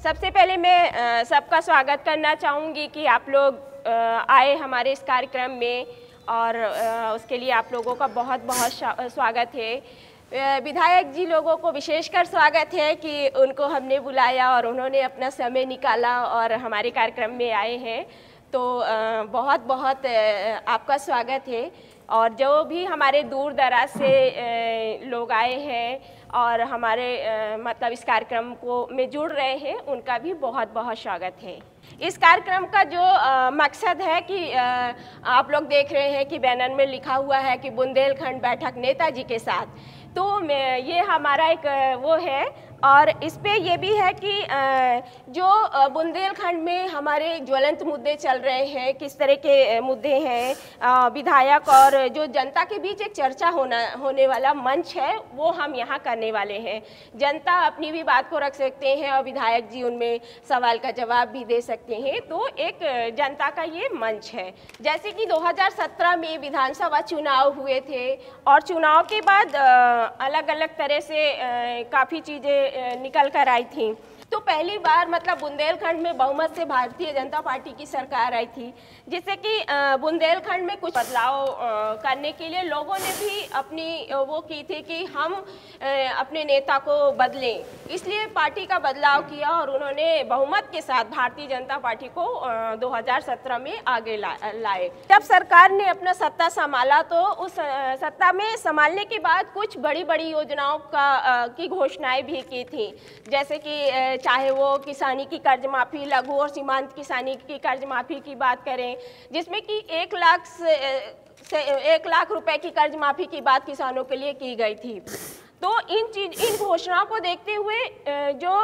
सबसे पहले मैं सबका स्वागत करना चाहूँगी कि आप लोग आए हमारे इस कार्यक्रम में और उसके लिए आप लोगों का बहुत बहुत स्वागत है। विधायक जी लोगों को विशेषकर स्वागत है कि उनको हमने बुलाया और उन्होंने अपना समय निकाला और हमारे कार्यक्रम में आए हैं, तो बहुत बहुत आपका स्वागत है। और जो भी हमारे दूर दराज से लोग आए हैं और हमारे मतलब इस कार्यक्रम को में जुड़ रहे हैं, उनका भी बहुत बहुत स्वागत है। इस कार्यक्रम का जो मकसद है कि आप लोग देख रहे हैं कि बैनर में लिखा हुआ है कि बुंदेलखंड बैठक नेताजी के साथ, तो ये हमारा एक वो है। और इस पे ये भी है कि जो बुंदेलखंड में हमारे ज्वलंत मुद्दे चल रहे हैं, किस तरह के मुद्दे हैं, विधायक और जो जनता के बीच एक चर्चा होने वाला मंच है, वो हम यहाँ करने वाले हैं। जनता अपनी भी बात को रख सकते हैं और विधायक जी उनमें सवाल का जवाब भी दे सकते हैं, तो एक जनता का ये मंच है। जैसे कि 2017 में विधानसभा चुनाव हुए थे और चुनाव के बाद अलग अलग तरह से काफ़ी चीज़ें निकल कर आई थी। तो पहली बार मतलब बुंदेलखंड में बहुमत से भारतीय जनता पार्टी की सरकार आई थी, जिससे कि बुंदेलखंड में कुछ बदलाव करने के लिए लोगों ने भी अपनी वो की थी कि हम अपने नेता को बदलें, इसलिए पार्टी का बदलाव किया और उन्होंने बहुमत के साथ भारतीय जनता पार्टी को 2017 में आगे लाए। जब सरकार ने अपना सत्ता संभाला तो उस सत्ता में संभालने के बाद कुछ बड़ी बड़ी योजनाओं की घोषणाएं भी की थी, जैसे कि चाहे वो किसानी की कर्ज माफ़ी, लघु और सीमांत किसानी की कर्ज माफ़ी की बात करें, जिसमें कि 1 लाख रुपए की कर्ज माफ़ी की बात किसानों के लिए की गई थी। तो इन घोषणाओं को देखते हुए जो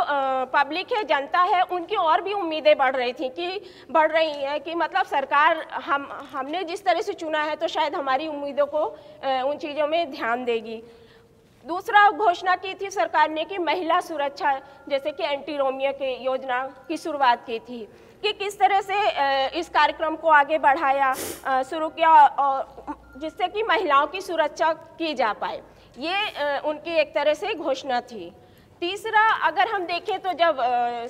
पब्लिक है, जनता है, उनकी और भी उम्मीदें बढ़ रही हैं कि मतलब सरकार हमने जिस तरह से चुना है तो शायद हमारी उम्मीदों को उन चीज़ों में ध्यान देगी। दूसरा घोषणा की थी सरकार ने कि महिला सुरक्षा, जैसे कि एंटी रोमियो की योजना की शुरुआत की थी कि किस तरह से इस कार्यक्रम को आगे बढ़ाया, शुरू किया और जिससे कि महिलाओं की सुरक्षा की जा पाए, ये उनकी एक तरह से घोषणा थी। तीसरा, अगर हम देखें तो जब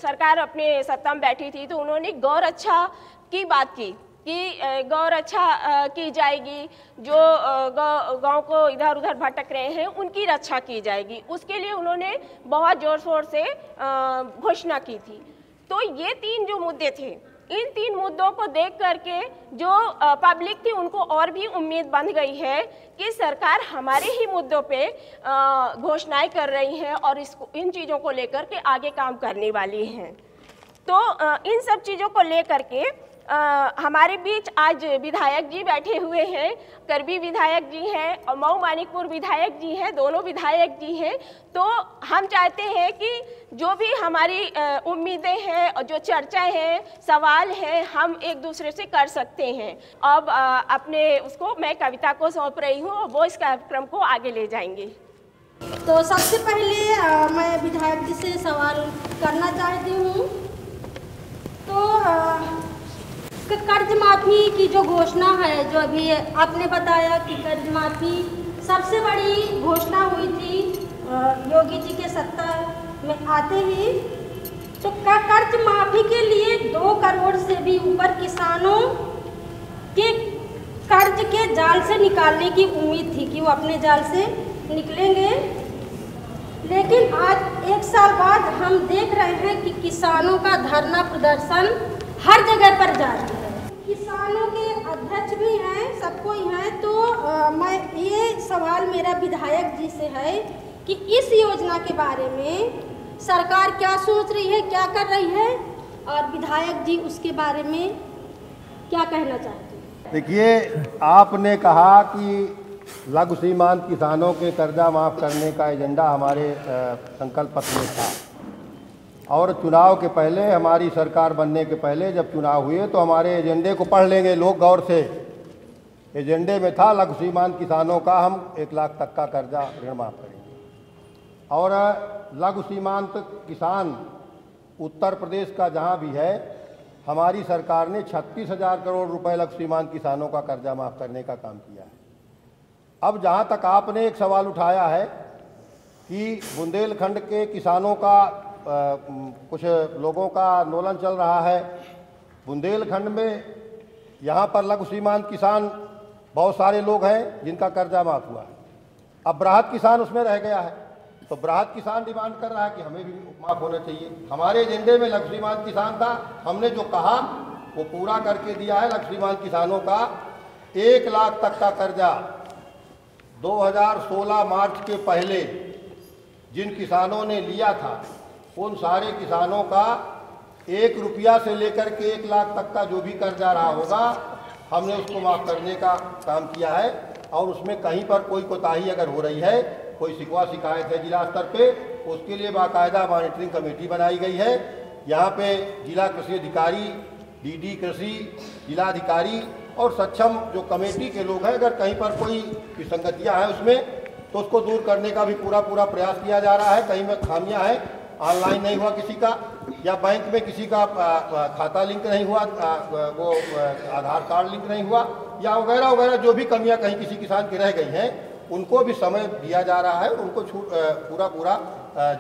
सरकार अपने सत्ता में बैठी थी तो उन्होंने गौ रक्षा की बात की कि गौ रक्षा की जाएगी, जो गाँव को इधर उधर भटक रहे हैं उनकी रक्षा की जाएगी, उसके लिए उन्होंने बहुत जोर शोर से घोषणा की थी। तो ये 3 जो मुद्दे थे, इन 3 मुद्दों को देख करके जो पब्लिक थी उनको और भी उम्मीद बन गई है कि सरकार हमारे ही मुद्दों पे घोषणाएं कर रही है और इन चीज़ों को लेकर के आगे काम करने वाली हैं। तो इन सब चीज़ों को लेकर के हमारे बीच आज विधायक जी बैठे हुए हैं, करबी विधायक जी हैं और मऊ मानिकपुर विधायक जी हैं, दोनों विधायक जी हैं। तो हम चाहते हैं कि जो भी हमारी उम्मीदें हैं और जो चर्चाएं हैं, सवाल हैं, हम एक दूसरे से कर सकते हैं। अब अपने उसको मैं कविता को सौंप रही हूँ और वो इस कार्यक्रम को आगे ले जाएंगे। तो सबसे पहले मैं विधायक जी से सवाल करना चाहती हूँ। तो कर्ज माफ़ी की जो घोषणा है, जो अभी आपने बताया कि कर्ज माफ़ी सबसे बड़ी घोषणा हुई थी योगी जी के सत्ता में आते ही, तो कर्ज माफ़ी के लिए 2 करोड़ से भी ऊपर किसानों के कर्ज के जाल से निकालने की उम्मीद थी कि वो अपने जाल से निकलेंगे। लेकिन आज 1 साल बाद हम देख रहे हैं कि किसानों का धरना प्रदर्शन हर जगह पर जारी है। किसानों के अध्यक्ष भी हैं, सबको ही हैं। तो मैं ये सवाल मेरा विधायक जी से है कि इस योजना के बारे में सरकार क्या सोच रही है, क्या कर रही है, और विधायक जी उसके बारे में क्या कहना चाहते हैं। देखिए, आपने कहा कि लघु सीमांत किसानों के कर्जा माफ़ करने का एजेंडा हमारे संकल्प पत्र में था और चुनाव के पहले, हमारी सरकार बनने के पहले जब चुनाव हुए तो हमारे एजेंडे को पढ़ लेंगे लोग गौर से। एजेंडे में था लघु सीमांत किसानों का हम 1 लाख तक का कर्जा ऋण माफ़ करेंगे। और लघु सीमांत किसान उत्तर प्रदेश का जहाँ भी है, हमारी सरकार ने 36,000 करोड़ रुपए लघु सीमांत किसानों का कर्जा माफ़ करने का काम किया है। अब जहाँ तक आपने एक सवाल उठाया है कि बुंदेलखंड के किसानों का कुछ लोगों का आंदोलन चल रहा है। बुंदेलखंड में यहाँ पर लघु सीमांत किसान बहुत सारे लोग हैं जिनका कर्जा माफ हुआ है। अब बृहद किसान उसमें रह गया है, तो बृहद किसान डिमांड कर रहा है कि हमें भी माफ होना चाहिए। हमारे एजेंडे में लघु सीमांत किसान था, हमने जो कहा वो पूरा करके दिया है। लघु सीमांत किसानों का 1 लाख तक का कर्जा 2016 मार्च के पहले जिन किसानों ने लिया था उन सारे किसानों का 1 रुपया से लेकर के 1 लाख तक का जो भी कर्जा रहा होगा हमने उसको माफ़ करने का काम किया है। और उसमें कहीं पर कोई कोताही अगर हो रही है, कोई शिकवा शिकायत है जिला स्तर पे, उसके लिए बाकायदा मॉनिटरिंग कमेटी बनाई गई है। यहाँ पे जिला कृषि अधिकारी, डीडी कृषि, जिलाधिकारी और सक्षम जो कमेटी के लोग हैं, अगर कहीं पर कोई विसंगतियाँ हैं उसमें तो उसको दूर करने का भी पूरा प्रयास किया जा रहा है। कहीं में खामियां हैं, ऑनलाइन नहीं हुआ किसी का, या बैंक में किसी का खाता लिंक नहीं हुआ, वो आधार कार्ड लिंक नहीं हुआ, या वगैरह वगैरह जो भी कमियां कहीं किसी किसान की रह गई हैं, उनको भी समय दिया जा रहा है। उनको पूरा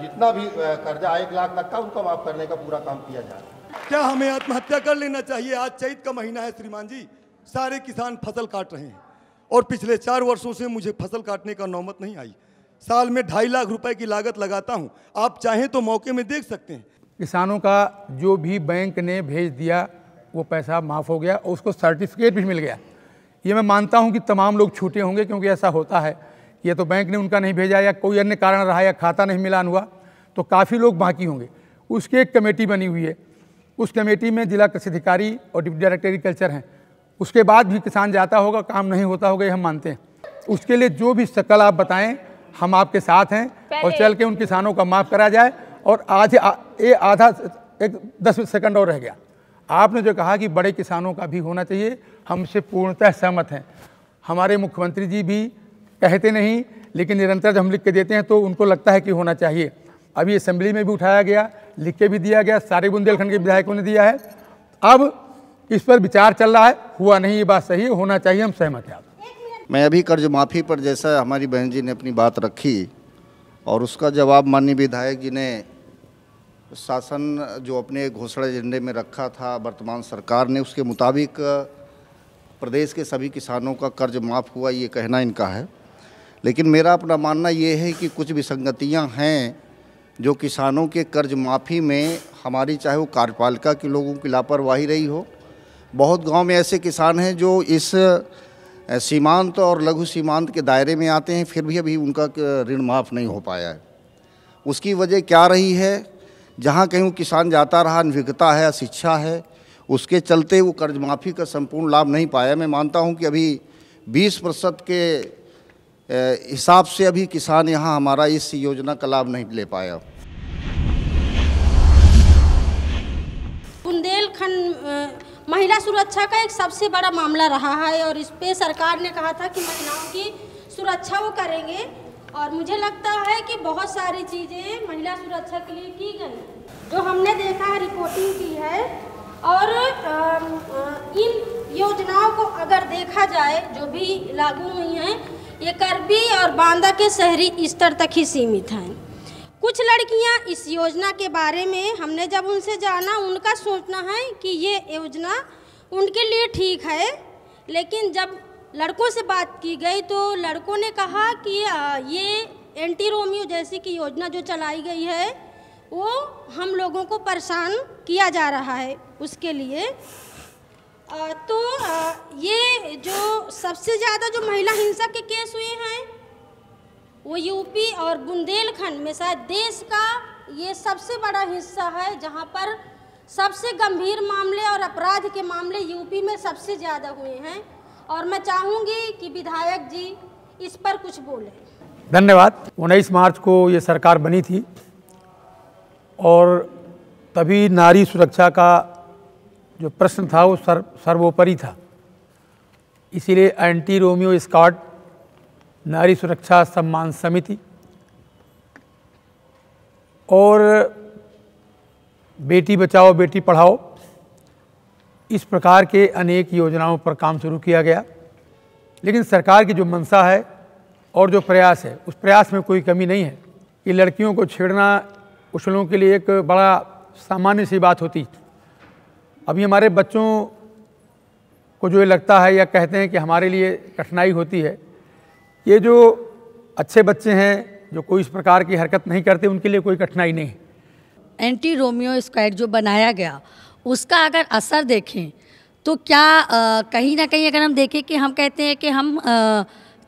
जितना भी कर्जा 1 लाख तक का उनको माफ़ करने का पूरा काम किया जा रहा है। क्या हमें आत्महत्या कर लेना चाहिए? आज चैत का महीना है श्रीमान जी, सारे किसान फसल काट रहे हैं और पिछले 4 वर्षों से मुझे फसल काटने का नौबत नहीं आई। साल में 2.5 लाख रुपए की लागत लगाता हूं। आप चाहें तो मौके में देख सकते हैं। किसानों का जो भी बैंक ने भेज दिया वो पैसा माफ़ हो गया और उसको सर्टिफिकेट भी मिल गया। ये मैं मानता हूं कि तमाम लोग छूटे होंगे, क्योंकि ऐसा होता है, ये तो बैंक ने उनका नहीं भेजा या कोई अन्य कारण रहा या खाता नहीं मिलान हुआ, तो काफ़ी लोग बाकी होंगे। उसकी एक कमेटी बनी हुई है, उस कमेटी में जिला कृषि अधिकारी और डिप्टी डायरेक्टर एग्रीकल्चर हैं। उसके बाद भी किसान जाता होगा, काम नहीं होता होगा, ये हम मानते हैं। उसके लिए जो भी शकल आप बताएं हम आपके साथ हैं और चल के उन किसानों का माफ़ करा जाए। और आज ये आधा 10 सेकंड और रह गया। आपने जो कहा कि बड़े किसानों का भी होना चाहिए, हमसे पूर्णतः सहमत हैं। हमारे मुख्यमंत्री जी भी कहते नहीं, लेकिन निरंतर जब हम लिख के देते हैं तो उनको लगता है कि होना चाहिए। अभी असेंबली में भी उठाया गया, लिख के भी दिया गया, सारे बुंदेलखंड के विधायकों ने दिया है। अब इस पर विचार चल रहा है, हुआ नहीं, ये बात सही है, होना चाहिए, हम सहमत हैं। मैं अभी कर्ज माफ़ी पर जैसा हमारी बहन जी ने अपनी बात रखी और उसका जवाब माननीय विधायक जी ने, शासन जो अपने घोषणा एजेंडे में रखा था वर्तमान सरकार ने, उसके मुताबिक प्रदेश के सभी किसानों का कर्ज माफ़ हुआ, ये कहना इनका है। लेकिन मेरा अपना मानना ये है कि कुछ विसंगतियां हैं जो किसानों के कर्ज माफ़ी में हमारी, चाहे वो कार्यपालिका के लोगों की लापरवाही रही हो। बहुत गांव में ऐसे किसान हैं जो इस सीमांत और लघु सीमांत के दायरे में आते हैं, फिर भी अभी उनका ऋण माफ़ नहीं हो पाया है। उसकी वजह क्या रही है? जहाँ कहीं किसान जाता रहा, अनभिज्ञता है, अशिक्षा है, उसके चलते वो कर्ज माफ़ी का संपूर्ण लाभ नहीं पाया। मैं मानता हूँ कि अभी 20% के हिसाब से अभी किसान यहाँ हमारा इस योजना का लाभ नहीं ले पाया। बुंदेलखंड महिला सुरक्षा का एक सबसे बड़ा मामला रहा है और इस पे सरकार ने कहा था कि महिलाओं की सुरक्षा वो करेंगे, और मुझे लगता है कि बहुत सारी चीज़ें महिला सुरक्षा के लिए की गई जो हमने देखा है, रिपोर्टिंग की है। और इन योजनाओं को अगर देखा जाए जो भी लागू हुई हैं, ये करबी और बांदा के शहरी स्तर तक ही सीमित हैं। कुछ लड़कियां इस योजना के बारे में हमने जब उनसे जाना, उनका सोचना है कि ये योजना उनके लिए ठीक है, लेकिन जब लड़कों से बात की गई तो लड़कों ने कहा कि ये एंटी रोमियो जैसी की योजना जो चलाई गई है वो हम लोगों को परेशान किया जा रहा है उसके लिए। तो ये जो सबसे ज़्यादा जो महिला हिंसा के केस हुए हैं वो यूपी और बुंदेलखंड में शायद देश का ये सबसे बड़ा हिस्सा है, जहाँ पर सबसे गंभीर मामले और अपराध के मामले यूपी में सबसे ज़्यादा हुए हैं। और मैं चाहूँगी कि विधायक जी इस पर कुछ बोलें। धन्यवाद। 19 मार्च को ये सरकार बनी थी और तभी नारी सुरक्षा का जो प्रश्न था वो सर्वोपरि था। इसीलिए एंटी रोमियो स्क्वाड, नारी सुरक्षा सम्मान समिति और बेटी बचाओ बेटी पढ़ाओ, इस प्रकार के अनेक योजनाओं पर काम शुरू किया गया। लेकिन सरकार की जो मंशा है और जो प्रयास है, उस प्रयास में कोई कमी नहीं है कि लड़कियों को छेड़ना कुछ लोगों के लिए एक बड़ा सामान्य सी बात होती। अभी हमारे बच्चों को जो ये लगता है या कहते हैं कि हमारे लिए कठिनाई होती है, ये जो अच्छे बच्चे हैं जो कोई इस प्रकार की हरकत नहीं करते, उनके लिए कोई कठिनाई नहीं है। एंटी रोमियो स्क्वाड जो बनाया गया, उसका अगर असर देखें तो क्या कहीं ना कहीं अगर हम देखें कि हम कहते हैं कि हम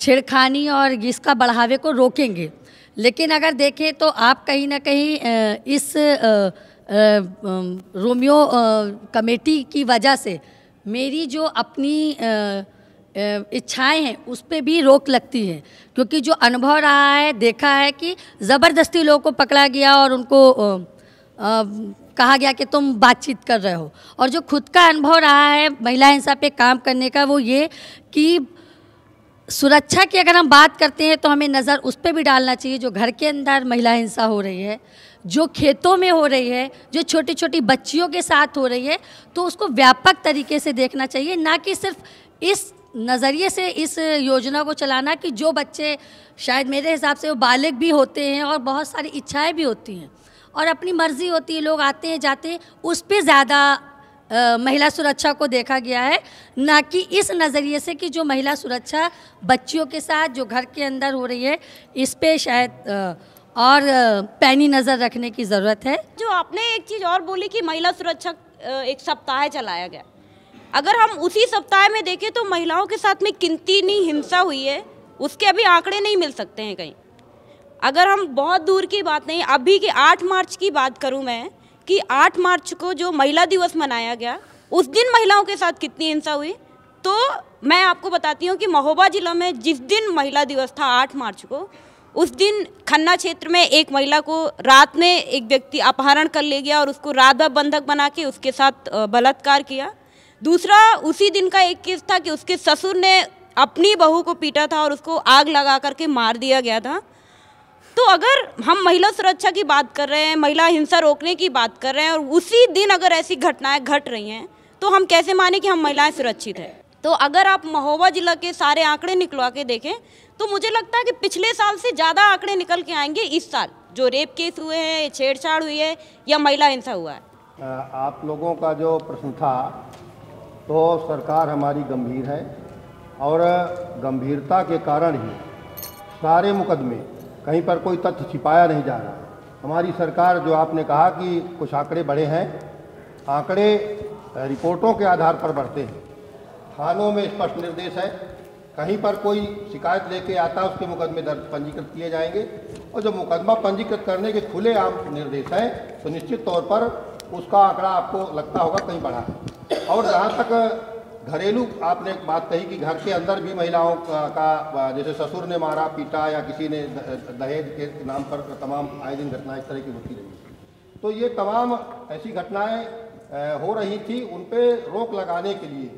छेड़खानी और इसका बढ़ावे को रोकेंगे, लेकिन अगर देखें तो आप कहीं ना कहीं इस रोमियो कमेटी की वजह से मेरी जो अपनी इच्छाएं हैं उस पर भी रोक लगती है, क्योंकि जो अनुभव रहा है, देखा है कि ज़बरदस्ती लोगों को पकड़ा गया और उनको कहा गया कि तुम बातचीत कर रहे हो। और जो खुद का अनुभव रहा है महिला हिंसा पे काम करने का, वो ये कि सुरक्षा की अगर हम बात करते हैं तो हमें नज़र उस पर भी डालना चाहिए जो घर के अंदर महिला हिंसा हो रही है, जो खेतों में हो रही है, जो छोटी छोटी बच्चियों के साथ हो रही है, तो उसको व्यापक तरीके से देखना चाहिए, ना कि सिर्फ इस नज़रिए से इस योजना को चलाना कि जो बच्चे शायद मेरे हिसाब से वो बालिग भी होते हैं और बहुत सारी इच्छाएं भी होती हैं और अपनी मर्ज़ी होती है, लोग आते हैं जाते हैं, उस पर ज़्यादा महिला सुरक्षा को देखा गया है, ना कि इस नज़रिए से कि जो महिला सुरक्षा बच्चियों के साथ जो घर के अंदर हो रही है, इस पे शायद और पैनी नज़र रखने की ज़रूरत है। जो आपने एक चीज़ और बोली कि महिला सुरक्षा एक सप्ताह चलाया गया, अगर हम उसी सप्ताह में देखें तो महिलाओं के साथ में कितनी हिंसा हुई है उसके अभी आंकड़े नहीं मिल सकते हैं कहीं। अगर हम बहुत दूर की बात नहीं, अभी के 8 मार्च की बात करूं मैं कि 8 मार्च को जो महिला दिवस मनाया गया, उस दिन महिलाओं के साथ कितनी हिंसा हुई, तो मैं आपको बताती हूं कि महोबा जिला में जिस दिन महिला दिवस था 8 मार्च को, उस दिन खन्ना क्षेत्र में एक महिला को रात में एक व्यक्ति अपहरण कर ले गया और उसको रात भर बंधक बना के उसके साथ बलात्कार किया। दूसरा उसी दिन का एक केस था कि उसके ससुर ने अपनी बहू को पीटा था और उसको आग लगा करके मार दिया गया था। तो अगर हम महिला सुरक्षा की बात कर रहे हैं, महिला हिंसा रोकने की बात कर रहे हैं और उसी दिन अगर ऐसी घटनाएं घट रही हैं, तो हम कैसे माने कि हम महिलाएं सुरक्षित हैं। तो अगर आप महोबा जिला के सारे आंकड़े निकलवा के देखें तो मुझे लगता है कि पिछले साल से ज़्यादा आंकड़े निकल के आएंगे इस साल, जो रेप केस हुए हैं, छेड़छाड़ हुई है या महिला हिंसा हुआ है। आप लोगों का जो प्रश्न था, तो सरकार हमारी गंभीर है और गंभीरता के कारण ही सारे मुकदमे, कहीं पर कोई तथ्य छिपाया नहीं जा रहा। हमारी सरकार, जो आपने कहा कि कुछ आंकड़े बढ़े हैं, आंकड़े रिपोर्टों के आधार पर बढ़ते हैं। थानों में स्पष्ट निर्देश है, कहीं पर कोई शिकायत लेके आता है उसके मुकदमे दर्ज पंजीकृत किए जाएंगे, और जब मुकदमा पंजीकृत करने के खुले आम निर्देश हैं तो निश्चित तौर पर उसका आंकड़ा आपको लगता होगा कहीं बढ़ा है। और जहाँ तक घरेलू आपने एक बात कही कि घर के अंदर भी महिलाओं का जैसे ससुर ने मारा पीटा या किसी ने दहेज के नाम पर तमाम आए दिन घटनाएं इस तरह की होती रही, तो ये तमाम ऐसी घटनाएं हो रही थी, उन पर रोक लगाने के लिए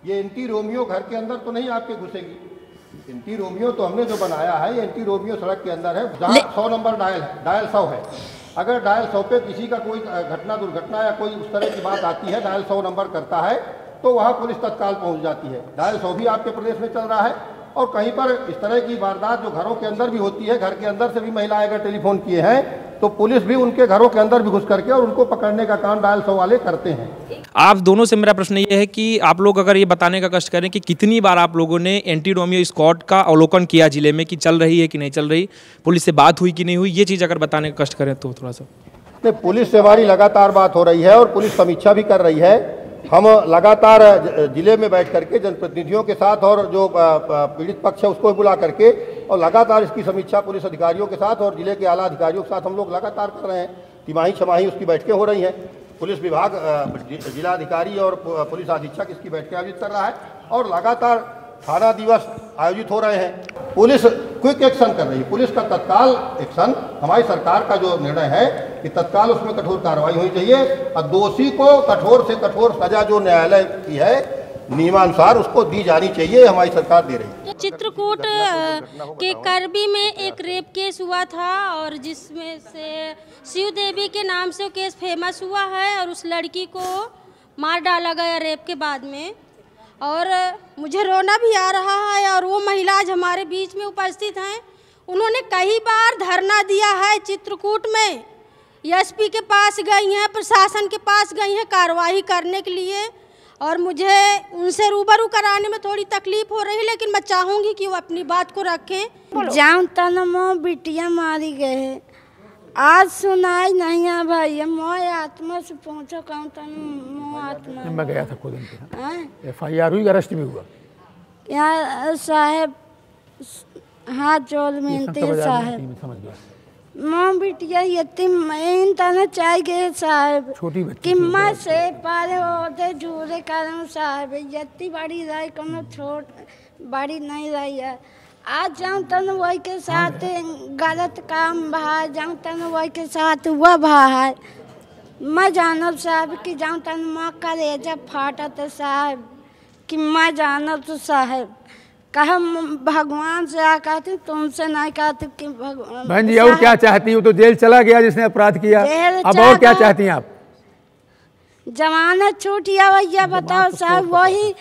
ये एंटी रोमियो घर के अंदर तो नहीं आपके घुसेगी। एंटी रोमियो तो हमने जो बनाया है, ये एंटी रोमियो सड़क के अंदर है, जहाँ 100 नंबर डायल 100 है। अगर डायल 100 पे किसी का कोई घटना दुर्घटना या कोई उस तरह की बात आती है, डायल 100 नंबर करता है तो वहाँ पुलिस तत्काल पहुँच जाती है। डायल 100 भी आपके प्रदेश में चल रहा है, और कहीं पर इस तरह की वारदात जो घरों के अंदर भी होती है, घर के अंदर से भी महिलाएं अगर टेलीफोन किए हैं तो पुलिस भी उनके घरों के अंदर भी घुस करके और उनको पकड़ने का काम डायल 100 वाले करते हैं। आप दोनों से मेरा प्रश्न ये है कि आप लोग अगर ये बताने का कष्ट करें कि कितनी बार आप लोगों ने एंटी रोमियो स्क्वाड का अवलोकन किया जिले में, कि चल रही है कि नहीं चल रही, पुलिस से बात हुई कि नहीं हुई, ये चीज़ अगर बताने का कष्ट करें तो थोड़ा सा। नहीं, पुलिस से हमारी लगातार बात हो रही है और पुलिस समीक्षा भी कर रही है। हम लगातार जिले में बैठ करके जनप्रतिनिधियों के साथ और जो पीड़ित पक्ष है उसको भी बुला करके और लगातार इसकी समीक्षा पुलिस अधिकारियों के साथ और जिले के आला अधिकारियों के साथ हम लोग लगातार कर रहे हैं। तिमाही छमाही उसकी बैठकें हो रही हैं। पुलिस विभाग, जिलाधिकारी और पुलिस अधीक्षक इसकी बैठकें आयोजित कर रहा है और लगातार थाना दिवस आयोजित हो रहे हैं। पुलिस क्विक एक्शन कर रही है। पुलिस का तत्काल एक्शन, हमारी सरकार का जो निर्णय है कि तत्काल उसमें कठोर कार्रवाई होनी चाहिए और दोषी को कठोर से कठोर सजा जो न्यायालय की है नियमानुसार उसको दी जानी चाहिए, हमारी सरकार दे रही है। चित्रकूट के करबी में एक रेप केस हुआ था और जिसमें से शिव देवी के नाम से वो केस फेमस हुआ है और उस लड़की को मार डाला गया रेप के बाद में, और मुझे रोना भी आ रहा है। और वो महिला आज हमारे बीच में उपस्थित हैं, उन्होंने कई बार धरना दिया है चित्रकूट में एसपी के पास गई हैं, प्रशासन के पास गई हैं कार्रवाई करने के लिए, और मुझे उनसे रूबरू कराने में थोड़ी तकलीफ हो रही है, लेकिन मैं चाहूँगी कि वो अपनी बात को रखें। जाऊँ तन मो बिटिया मारी गए, आज सुनाई नहीं है भाई, मोह आत्मा से पहुँचो कहूँ तन मोह आत्मा। मैं गया था खुद उनके, FIR हुई, अरेस्ट भी हुआ। क्या साहब, हाथ जोड़ मिलती है साहब, समझ गया। माँ बिटिया यतीम तना चाह गए साहब, छोटी बच्ची किम्मा से पारे होते झूरे कारण साहब, यती बड़ी रही कोनो छोट बड़ी नहीं रही है। आज जाऊँ तन वही के साथ गलत काम भा, जाऊँ तन वही के साथ हुआ भा है। मैं जानब साहब कि जाऊँ तन माँ का रेजा फाटा तो साहब कि मैं जानब तो साहब कहा भगवान से आ कहती, तुमसे नहीं कहती कि भगवान। बहन जी और क्या चाहती हूँ? तो जेल चला गया जिसने अपराध किया, अब और क्या चाहती हैं आप? जमानत छूट या भैया बताओ साहब, वही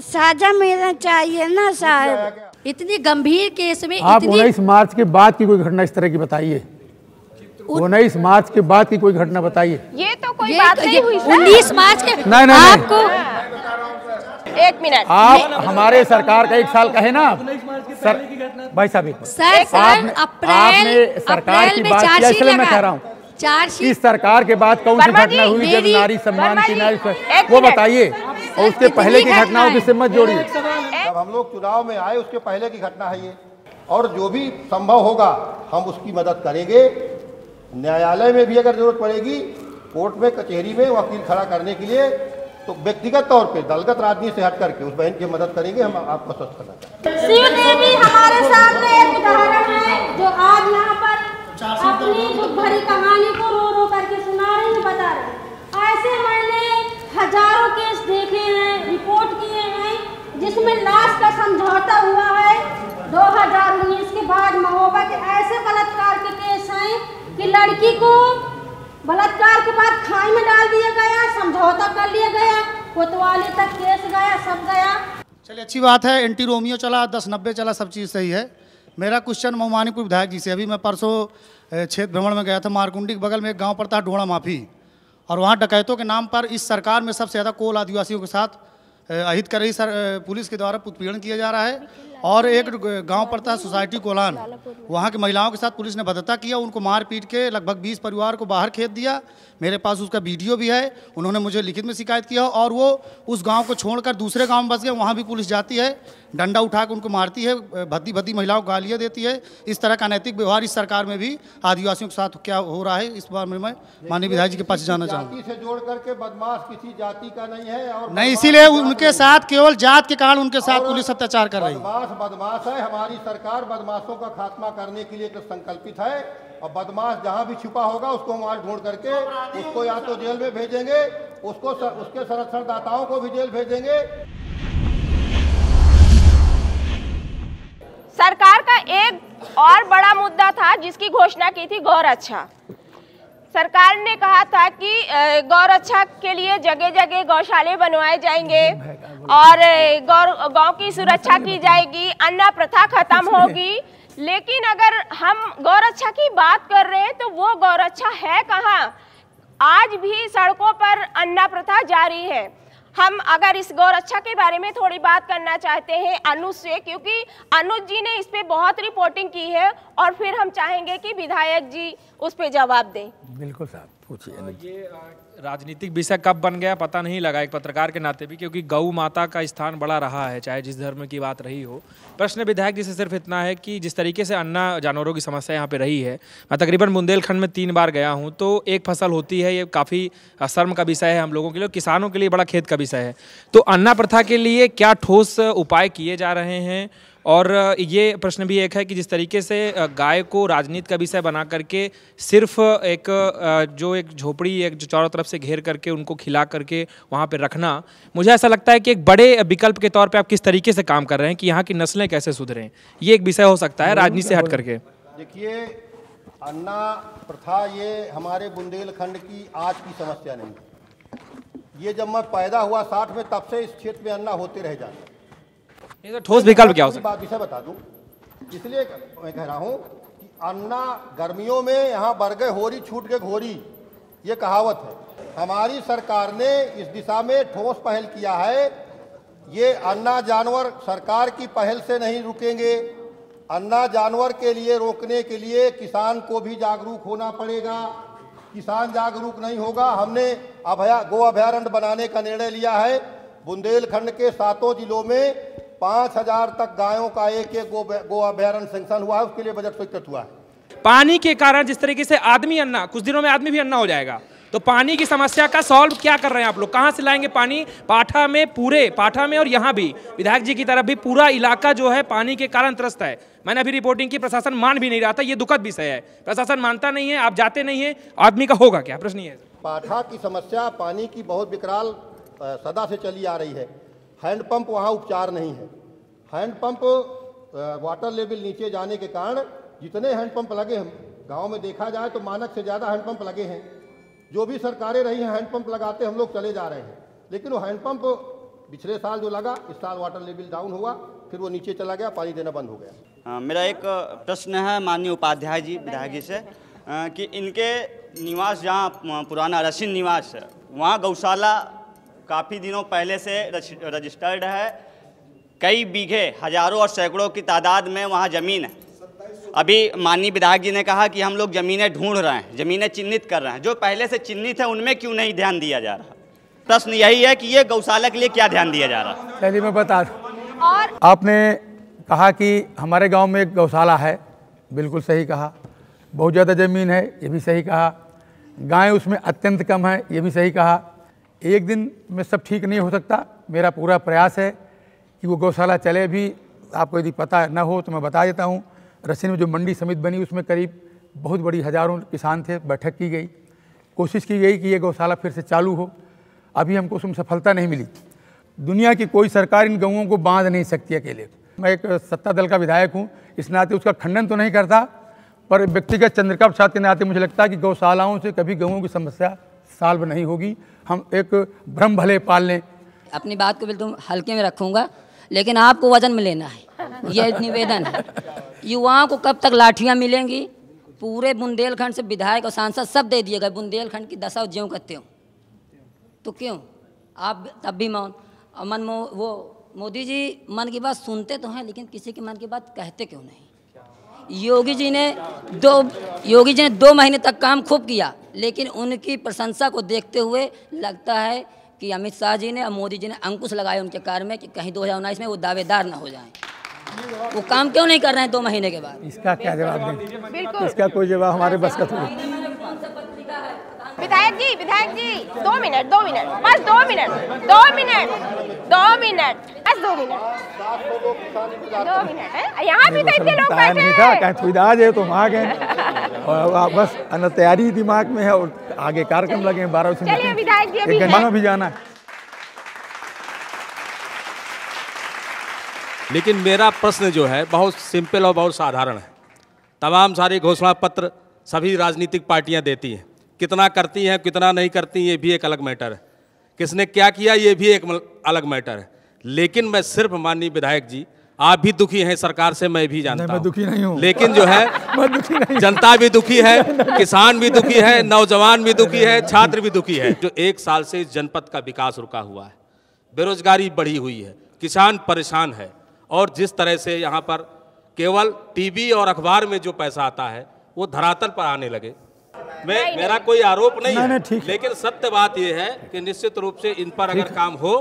साजा मिलना चाहिए ना साहब। इतनी गंभीर केस में आप 19 मार्च के बाद की कोई घटना इस तरह की बताइए, 19 मार्च के बाद की कोई घटना बताइए। ये तो कोई बात नहीं हुई। 19 मार्च के नहीं आपको 1 मिनट, आप हमारे सरकार का 1 साल का है ना सर, भाई साहब सर आपने सरकार की बात किया, इसलिए मैं कह रहा हूँ इस सरकार के बाद कौन सी घटना हुई जब नारी सम्मान की नारी, वो बताइए, और उसके पहले की घटनाओं की सिमत जोड़िए। जब हम लोग चुनाव में आए उसके पहले की घटना है ये, और जो भी संभव होगा हम उसकी मदद करेंगे। न्यायालय में भी अगर जरूरत पड़ेगी, कोर्ट में कचहरी में वकील खड़ा करने के लिए, तो व्यक्तिगत तौर पे दलगत राजनीति से हट करके उस बहन की मदद करेंगे। हम आपको स्वस्थ करना चाहते हैं। श्रीदेवी हमारे सामने एक उदाहरण है, जो आज यहाँ पर अपनी दुख भरी कहानी को रो रो करके सुना रही है, बता रही। ऐसे मैंने हजारों केस देखे हैं, रिपोर्ट किए हैं, जिसमें लाश का समझौता हुआ है। 2019 के बाद महोबा के ऐसे बलात्कार के केस हैं कि लड़की को बलात्कार के बाद खाई में डाल दिया गया, समझौता कर लिया गया, कोतवाली तक केस गया, सब गया। चलिए अच्छी बात है, एंटी रोमियो चला, 1090 चला, सब चीज़ सही है। मेरा क्वेश्चन मोमानीपुर विधायक जी से, अभी मैं परसों क्षेत्र भ्रमण में गया था, मारकुंडी के बगल में एक गांव पड़ता है ढोड़ा माफी, और वहाँ डकैतों के नाम पर इस सरकार में सबसे ज़्यादा कोल आदिवासियों के साथ अहित कर रही पुलिस के द्वारा उत्पीड़न किया जा रहा है। और एक गांव पड़ता है सोसाइटी कोलान, वहाँ की महिलाओं के साथ पुलिस ने भद्रता किया, उनको मार पीट के लगभग 20 परिवार को बाहर खेद दिया। मेरे पास उसका वीडियो भी है, उन्होंने मुझे लिखित में शिकायत किया, और वो उस गांव को छोड़कर दूसरे गांव में बस गए, वहाँ भी पुलिस जाती है, डंडा उठाकर उनको मारती है, भद्दी भद्दी महिलाओं को गालियाँ देती है। इस तरह का अनैतिक व्यवहार इस सरकार में भी आदिवासियों के साथ क्या हो रहा है, इस बार में मैं माननीय विधायक जी के पास जाना चाहूँगा। से जोड़ करके बदमाश किसी जाति का नहीं है, और नहीं, इसीलिए उनके साथ केवल जात के कारण उनके साथ पुलिस अत्याचार कर रही है। बदमाश है। हमारी सरकार बदमाशों का खात्मा करने के लिए संकल्पित है, और बदमाश जहां भी छुपा होगा उसको मार ढूंढ करके उसको या तो जेल में भेजेंगे, उसके संरक्षणदाताओं को भी जेल भेजेंगे। सरकार का एक और बड़ा मुद्दा था जिसकी घोषणा की थी गौरक्षा। सरकार ने कहा था कि गौरक्षा के लिए जगह जगह गौशाले बनवाए जाएंगे और गौ की सुरक्षा की जाएगी, अन्ना प्रथा खत्म होगी। लेकिन अगर हम गौरक्षा की बात कर रहे हैं तो वो गौरक्षा है कहाँ? आज भी सड़कों पर अन्ना प्रथा जारी है। हम अगर इस गौरक्षा के बारे में थोड़ी बात करना चाहते हैं अनुज से, क्योंकि अनुज जी ने इस पे बहुत रिपोर्टिंग की है, और फिर हम चाहेंगे कि विधायक जी उस पे जवाब दें। बिल्कुल साहब, पूछिए। ये राजनीतिक विषय कब बन गया पता नहीं लगा, एक पत्रकार के नाते भी, क्योंकि गौ माता का स्थान बड़ा रहा है, चाहे जिस धर्म की बात रही हो। प्रश्न विधायक जी से सिर्फ इतना है कि जिस तरीके से अन्ना जानवरों की समस्या यहाँ पे रही है, मैं तकरीबन बुंदेलखंड में 3 बार गया हूँ, तो एक फसल होती है, ये काफ़ी शर्म का विषय है हम लोगों के लिए, किसानों के लिए बड़ा खेद का विषय है। तो अन्ना प्रथा के लिए क्या ठोस उपाय किए जा रहे हैं? और ये प्रश्न भी एक है कि जिस तरीके से गाय को राजनीति का विषय बना करके सिर्फ एक झोपड़ी एक जो चारों तरफ से घेर करके उनको खिला करके वहाँ पे रखना, मुझे ऐसा लगता है कि एक बड़े विकल्प के तौर पे आप किस तरीके से काम कर रहे हैं कि यहाँ की नस्लें कैसे सुधरें, ये एक विषय हो सकता है राजनीति से हट करके। देखिए, अन्ना प्रथा ये हमारे बुंदेलखंड की आज की समस्या नहीं है। ये जब मैं पैदा हुआ 60 में, तब से इस क्षेत्र में अन्ना होते रह जाते। ये तो ठोस विकल्प क्या हो सकता है? विषय बता दूं, इसलिए मैं कह रहा हूं कि अन्ना गर्मियों में यहाँ बरगे होरी छूट के घोरी, ये कहावत है। हमारी सरकार ने इस दिशा में ठोस पहल किया है। ये अन्ना जानवर सरकार की पहल से नहीं रुकेंगे। अन्ना जानवर के लिए रोकने के लिए किसान को भी जागरूक होना पड़ेगा। किसान जागरूक नहीं होगा। हमने गो अभयारण्य बनाने का निर्णय लिया है। बुंदेलखंड के 7 जिलों में 5000 तक गायों का एक गो अभयारण्य सैंक्शन हुआ है, उसके लिए बजट स्वीकृत हुआ है। पानी के कारण जिस तरीके से आदमी अन्ना, कुछ दिनों में आदमी भी अन्ना हो जाएगा, तो पानी की समस्या का सॉल्व क्या कर रहे हैं आप लोग? कहाँ से लाएंगे पानी? पाठा में, पूरे पाठा में और यहाँ भी विधायक जी की तरफ भी पूरा इलाका जो है पानी के कारण त्रस्त है। मैंने अभी रिपोर्टिंग की, प्रशासन मान भी नहीं रहा था। ये दुखद विषय है, प्रशासन मानता नहीं है, आप जाते नहीं है, आदमी का होगा क्या? प्रश्न ये है। पाठा की समस्या पानी की बहुत विकराल सदा से चली आ रही है। हैंडपंप वहाँ उपचार नहीं है। हैंडपंप वाटर लेवल नीचे जाने के कारण जितने हैंडपंप लगे हैं गांव में देखा जाए तो मानक से ज़्यादा हैंडपंप लगे हैं। जो भी सरकारें रही हैं हैंडपंप लगाते हम लोग चले जा रहे हैं, लेकिन वो हैंडपंप पिछले साल जो लगा, इस साल वाटर लेवल डाउन हुआ, फिर वो नीचे चला गया, पानी देना बंद हो गया। मेरा एक प्रश्न है माननीय उपाध्याय जी, विधायक जी से कि इनके निवास जहाँ पुराना रसिन निवास है, वहाँ गौशाला काफ़ी दिनों पहले से रजिस्टर्ड है। कई बीघे, हजारों और सैकड़ों की तादाद में वहाँ ज़मीन है। अभी माननीय विधायक जी ने कहा कि हम लोग ज़मीनें ढूंढ रहे हैं, ज़मीनें चिन्हित कर रहे हैं। जो पहले से चिन्हित है उनमें क्यों नहीं ध्यान दिया जा रहा? प्रश्न यही है कि ये गौशाला के लिए क्या ध्यान दिया जा रहा? चलिए मैं बता दूं। और आपने कहा कि हमारे गांव में एक गौशाला है, बिल्कुल सही कहा। बहुत ज़्यादा ज़मीन है, ये भी सही कहा। गाय उसमें अत्यंत कम है, ये भी सही कहा। एक दिन में सब ठीक नहीं हो सकता। मेरा पूरा प्रयास है कि वो गौशाला चले भी। आपको यदि पता न हो तो मैं बता देता हूँ। रसिन में जो मंडी समिति बनी उसमें करीब बहुत बड़ी हजारों किसान थे, बैठक की गई, कोशिश की गई कि ये गौशाला फिर से चालू हो। अभी हमको उसमें सफलता नहीं मिली। दुनिया की कोई सरकार इन गऊओं को बांध नहीं सकती अकेले। मैं एक सत्ता दल का विधायक हूँ, इस नाते उसका खंडन तो नहीं करता, पर व्यक्तिगत चंद्रिका प्रसाद के नाते मुझे लगता है कि गौशालाओं से कभी गऊओं की समस्या सॉल्व नहीं होगी। हम एक भ्रम भले पाल लें। अपनी बात को बिल्कुल हल्के में रखूँगा, लेकिन आपको वजन में लेना है, ये निवेदन है। युवाओं को कब तक लाठियाँ मिलेंगी? पूरे बुंदेलखंड से विधायक और सांसद सब दे दिए गए। बुंदेलखंड की दशा ज्यों करते हो तो क्यों आप तब भी मौन? और वो मोदी जी मन की बात सुनते तो हैं, लेकिन किसी के मन की बात कहते क्यों नहीं? योगी जी ने 2 महीने तक काम खूब किया, लेकिन उनकी प्रशंसा को देखते हुए लगता है कि अमित शाह जी ने और मोदी जी ने अंकुश लगाया उनके कार्य में कि कहीं 2019 में वो दावेदार ना हो जाएं। वो काम क्यों नहीं कर रहे हैं 2 महीने के बाद? इसका क्या जवाब दें? इसका कोई जवाब हमारे बस का थोड़ी। विधायक जी 2 मिनट, बस 2 मिनट, 2 मिनट, बस 2 मिनट है। यहाँ भी तो इतने लोग बैठे हैं। कहीं सुविधा है तो हम आ गए और बस अन्य तैयारी दिमाग में है और आगे कार्यक्रम लगे हैं 12 से। चलिए विधायक जी अभी भी जाना है। लेकिन मेरा प्रश्न जो है बहुत सिंपल और बहुत साधारण है। तमाम सारे घोषणा पत्र सभी राजनीतिक पार्टियां देती हैं, कितना करती हैं कितना नहीं करती ये भी एक अलग मैटर है, किसने क्या किया ये भी एक अलग मैटर है। लेकिन मैं सिर्फ माननीय विधायक जी, आप भी दुखी हैं सरकार से, मैं भी जानता हूं, दुखी नहीं हूं। लेकिन जो है मैं दुखी नहीं, जनता भी दुखी है, किसान भी दुखी है, नौजवान भी दुखी है, छात्र भी दुखी है। जो 1 साल से इस जनपद का विकास रुका हुआ है, बेरोजगारी बढ़ी हुई है, किसान परेशान है, और जिस तरह से यहाँ पर केवल टीवी और अखबार में जो पैसा आता है वो धरातल पर आने लगे। मेरा कोई आरोप नहीं है, लेकिन सत्य बात यह है कि निश्चित रूप से इन पर अगर काम हो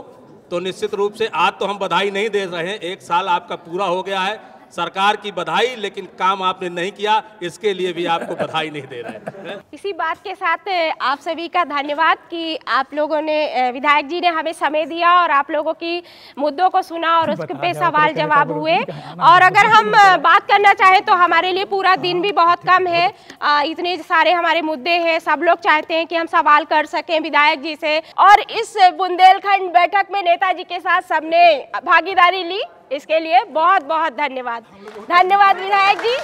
तो निश्चित रूप से आज तो हम बधाई नहीं दे रहे हैं, 1 साल आपका पूरा हो गया है, सरकार की बधाई, लेकिन काम आपने नहीं किया, इसके लिए भी आपको बधाई नहीं दे रहे हैं। इसी बात के साथ आप सभी का धन्यवाद कि आप लोगों ने, विधायक जी ने हमें समय दिया और आप लोगों की मुद्दों को सुना और उस पे सवाल जवाब हुए। और अगर हम बात करना चाहें तो हमारे लिए पूरा दिन भी बहुत कम है। इतने सारे हमारे मुद्दे हैं, सब लोग चाहते हैं कि हम सवाल कर सकें विधायक जी से, और इस बुंदेलखंड बैठक में नेताजी के साथ सबने भागीदारी ली। इसके लिए बहुत बहुत धन्यवाद। धन्यवाद विधायक जी।